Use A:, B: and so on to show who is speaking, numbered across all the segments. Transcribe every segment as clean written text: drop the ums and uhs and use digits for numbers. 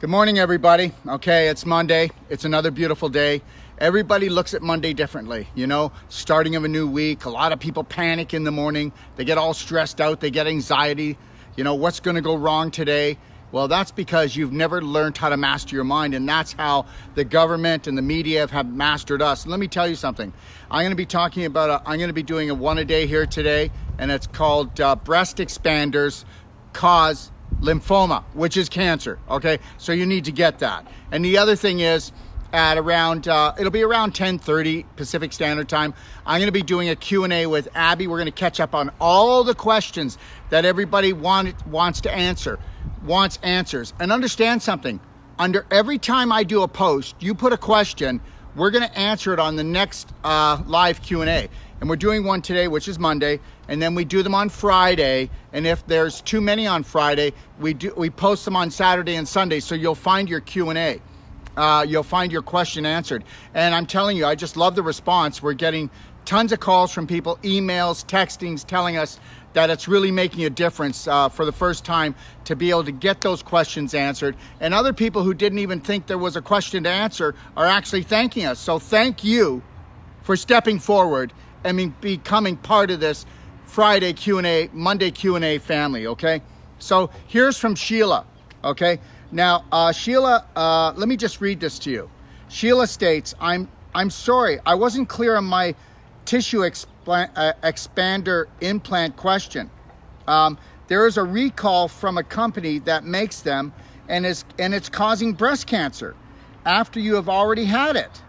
A: Good morning, everybody. Okay, it's Monday. It's another beautiful day. Everybody looks at Monday differently, you know, starting of a new week. A lot of people panic in the morning. They get all stressed out. They get anxiety. You know, what's going to go wrong today? Well, that's because you've never learned how to master your mind, and that's how the government and the media have mastered us. And let me tell you something. I'm going to be talking about, I'm going to be doing a one a day here today, and it's called breast expanders cause lymphoma, which is cancer. Okay, so you need to get that. And the other thing is, at around it'll be around 10:30 Pacific Standard Time, I'm going to be doing a Q&A with Abby. We're going to catch up on all the questions that everybody wants answers. And understand something, under every time I do a post, you put a question, we're going to answer it on the next live Q&A. And we're doing one today, which is Monday, and then we do them on Friday. And if there's too many on Friday, we post them on Saturday and Sunday. So you'll find your Q&A. You'll find your question answered. And I'm telling you, I just love the response. We're getting tons of calls from people, emails, textings, telling us that it's really making a difference for the first time to be able to get those questions answered. And other people who didn't even think there was a question to answer are actually thanking us. So thank you for stepping forward and becoming part of this Friday Q&A, Monday Q&A family, okay? So here's from Sheila, okay? Now, Sheila, let me just read this to you. Sheila states, I'm sorry, I wasn't clear on my tissue expander implant question. There is a recall from a company that makes them, and it's causing breast cancer after you have already had it.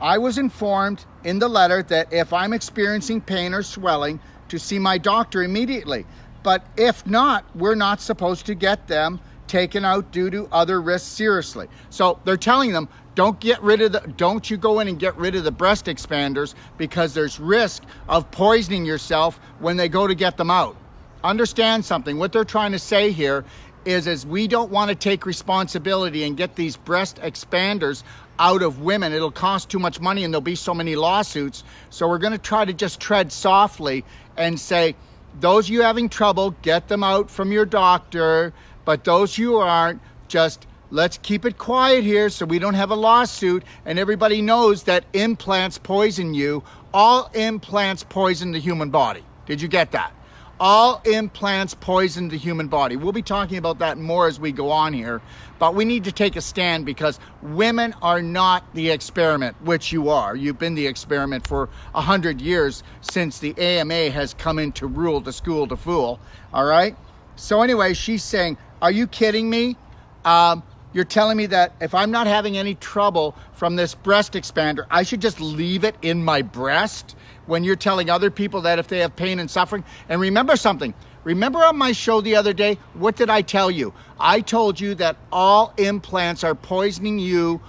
A: I was informed in the letter that if I'm experiencing pain or swelling, to see my doctor immediately. But if not, we're not supposed to get them taken out due to other risks seriously. So they're telling them, don't you go in and get rid of the breast expanders, because there's risk of poisoning yourself when they go to get them out. Understand something. What they're trying to say here is we don't want to take responsibility and get these breast expanders out of women. It'll cost too much money and there'll be so many lawsuits. So we're going to try to just tread softly and say, those of you having trouble, get them out from your doctor. But those who aren't, just let's keep it quiet here so we don't have a lawsuit. And everybody knows that implants poison you. All implants poison the human body. Did you get that? All implants poison the human body. We'll be talking about that more as we go on here, but we need to take a stand, because women are not the experiment, which you are. You've been the experiment for 100 years since the AMA has come in to rule the school to fool, all right? So anyway, she's saying, are you kidding me? You're telling me that if I'm not having any trouble from this breast expander, I should just leave it in my breast, when you're telling other people that if they have pain and suffering? And remember something. Remember on my show the other day, what did I tell you? I told you that all implants are poisoning you,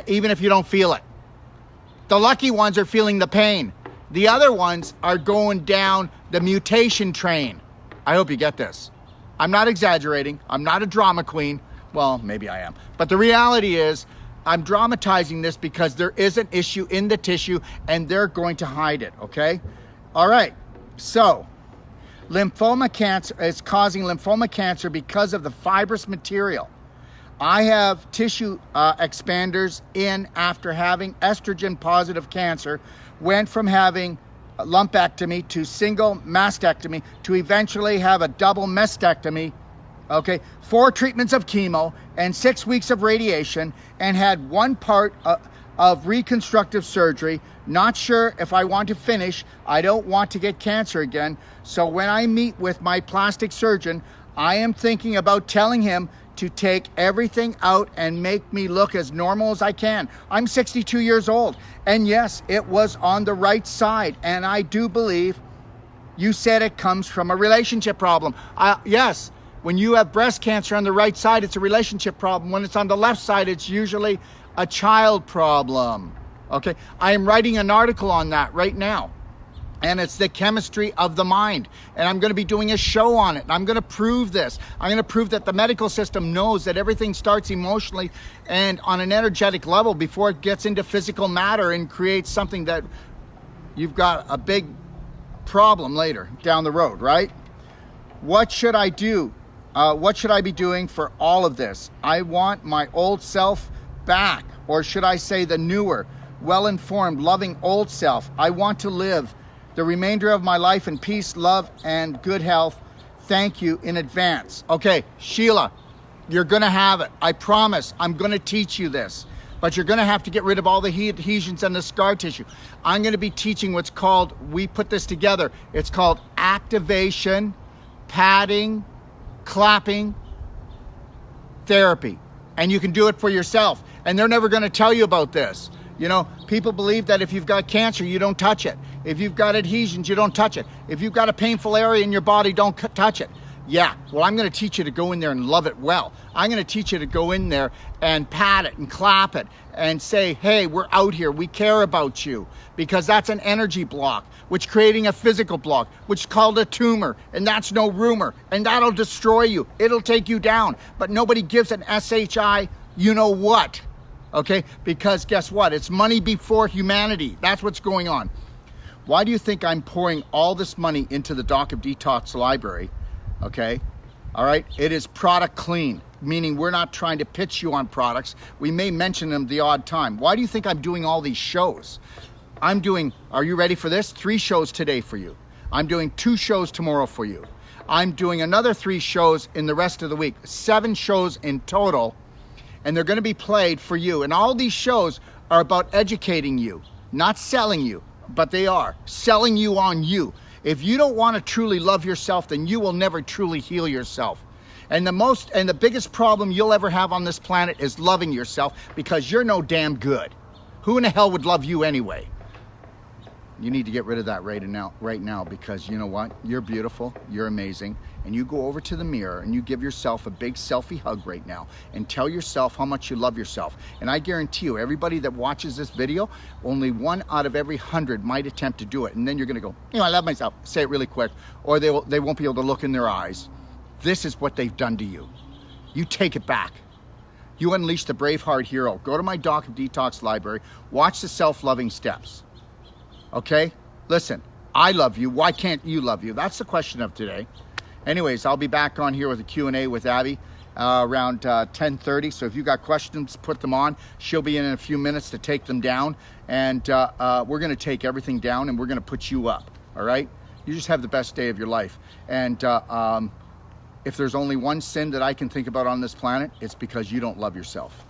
A: even if you don't feel it. The lucky ones are feeling the pain. The other ones are going down the mutation train. I hope you get this. I'm not exaggerating. I'm not a drama queen. Well, maybe I am. But the reality is, I'm dramatizing this because there is an issue in the tissue and they're going to hide it, okay? All right, so lymphoma cancer is causing lymphoma cancer because of the fibrous material. I have tissue expanders in after having estrogen positive cancer, went from having a lumpectomy to single mastectomy to eventually have a double mastectomy. Okay, 4 treatments of chemo and 6 weeks of radiation, and had 1 part of reconstructive surgery. Not sure if I want to finish. I don't want to get cancer again. So when I meet with my plastic surgeon, I am thinking about telling him to take everything out and make me look as normal as I can. I'm 62 years old. And yes, it was on the right side. And I do believe you said it comes from a relationship problem. Yes. When you have breast cancer on the right side, it's a relationship problem. When it's on the left side, it's usually a child problem. Okay, I am writing an article on that right now. And it's the chemistry of the mind. And I'm going to be doing a show on it. And I'm going to prove this. I'm going to prove that the medical system knows that everything starts emotionally and on an energetic level before it gets into physical matter and creates something that you've got a big problem later down the road, right? What should I do What should I be doing for all of this? I want my old self back, or should I say the newer, well-informed, loving old self. I want to live the remainder of my life in peace, love, and good health. Thank you in advance. Okay, Sheila, you're gonna have it. I promise, I'm gonna teach you this. But you're gonna have to get rid of all the adhesions and the scar tissue. I'm gonna be teaching what's called, we put this together, it's called activation, padding, clapping therapy. And you can do it for yourself. And they're never gonna tell you about this. You know, people believe that if you've got cancer, you don't touch it. If you've got adhesions, you don't touch it. If you've got a painful area in your body, don't touch it. Yeah, well, I'm gonna teach you to go in there and love it well. I'm gonna teach you to go in there and pat it and clap it and say, hey, we're out here, we care about you. Because that's an energy block, which creating a physical block, which is called a tumor, and that's no rumor, and that'll destroy you. It'll take you down, but nobody gives an SHI, you know what, okay? Because guess what? It's money before humanity. That's what's going on. Why do you think I'm pouring all this money into the Doc of Detox library? Okay, all right, it is product clean, meaning we're not trying to pitch you on products. We may mention them the odd time. Why do you think I'm doing all these shows? I'm doing, are you ready for this? 3 shows today for you. I'm doing 2 shows tomorrow for you. I'm doing another 3 shows in the rest of the week, 7 shows in total, and they're gonna be played for you. And all these shows are about educating you, not selling you, but they are selling you on you. If you don't want to truly love yourself, then you will never truly heal yourself. And the biggest problem you'll ever have on this planet is loving yourself, because you're no damn good. Who in the hell would love you anyway? You need to get rid of that right now, because you know what? You're beautiful, you're amazing, and you go over to the mirror and you give yourself a big selfie hug right now and tell yourself how much you love yourself. And I guarantee you, everybody that watches this video, only 1 out of every 100 might attempt to do it. And then you're gonna go, you know, I love myself. Say it really quick, or they won't be able to look in their eyes. This is what they've done to you. You take it back. You unleash the Braveheart hero. Go to my Doc of Detox library, watch the self-loving steps. Okay, listen, I love you. Why can't you love you? That's the question of today. Anyways, I'll be back on here with a Q&A with Abby around 10:30. So if you got questions, put them on. She'll be in a few minutes to take them down. And we're going to take everything down and we're going to put you up. All right? You just have the best day of your life. And if there's only one sin that I can think about on this planet, it's because you don't love yourself.